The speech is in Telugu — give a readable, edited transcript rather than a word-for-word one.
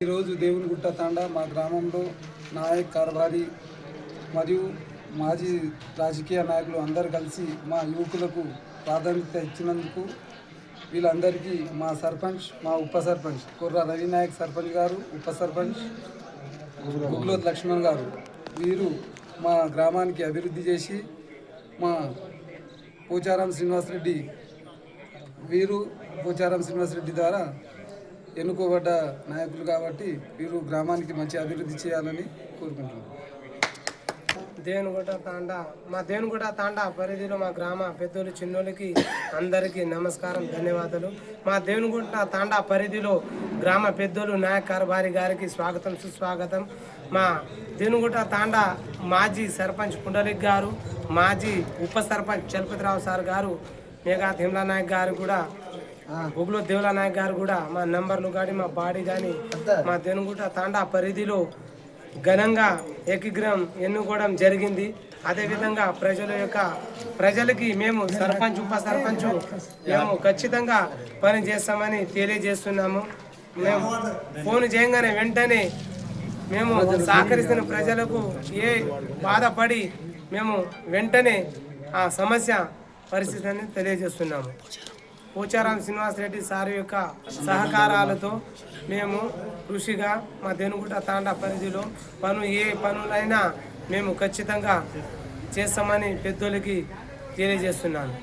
ఈరోజు దేవునిగుట్ట తాండా మా గ్రామంలో నాయక్ కార్బారి మరియు మాజీ రాజకీయ నాయకులు అందరూ కలిసి మా యువకులకు ప్రాధాన్యత ఇచ్చినందుకు వీళ్ళందరికీ మా సర్పంచ్, మా ఉప సర్పంచ్ కుర్ర రవినాయక్ సర్పంచ్ గారు, ఉప సర్పంచ్ గుగ్లోత్ లక్ష్మణ్ గారు వీరు మా గ్రామానికి అభివృద్ధి చేసి మా పోచారం శ్రీనివాసరెడ్డి ద్వారా ఎన్నుకోబడ్డ నాయకులు కాబట్టి వీరు గ్రామానికి మంచి అభివృద్ధి చేయాలని కోరుకుంటున్నాను. మా దేవునిగుట్ట తాండా పరిధిలో మా గ్రామ పెద్దలు చిన్నోళ్ళకి అందరికీ నమస్కారం, ధన్యవాదాలు. మా దేవునిగుట్ట తాండా పరిధిలో గ్రామ పెద్దలు నాయక్ కార్బారి గారికి స్వాగతం, సుస్వాగతం. మా దేవునిగుట్ట తాండా మాజీ సర్పంచ్ పుండలిక్ గారు, మాజీ ఉప సర్పంచ్ చలపతిరావు సార్ గారు, మేఘా తిమ్లా నాయక్ గారు కూడా, గుగ్లో దేవుల నాయక్ గారు కూడా మా నంబర్లు కానీ మా బాడీ కానీ మా దేవునిగుట్ట తాండా పరిధిలో ఘనంగా ఏకగ్రహం ఎన్నుకోవడం జరిగింది. అదేవిధంగా ప్రజలకి మేము సర్పంచ్, ఉప సర్పంచ్ మేము ఖచ్చితంగా పని చేస్తామని తెలియజేస్తున్నాము. మేము ఫోన్ చేయగానే వెంటనే మేము సహకరిస్తున్న ప్రజలకు ఏ బాధపడి మేము వెంటనే ఆ సమస్య పరిస్థితిని తెలియజేస్తున్నాము. పోచారం శ్రీనివాసరెడ్డి సార్ యొక్క సహకారాలతో మేము కృషిగా మా దేవునిగుట్ట తాండా పరిధిలో ఏ పనులైనా మేము ఖచ్చితంగా చేస్తామని పెద్దలకి తెలియజేస్తున్నాను.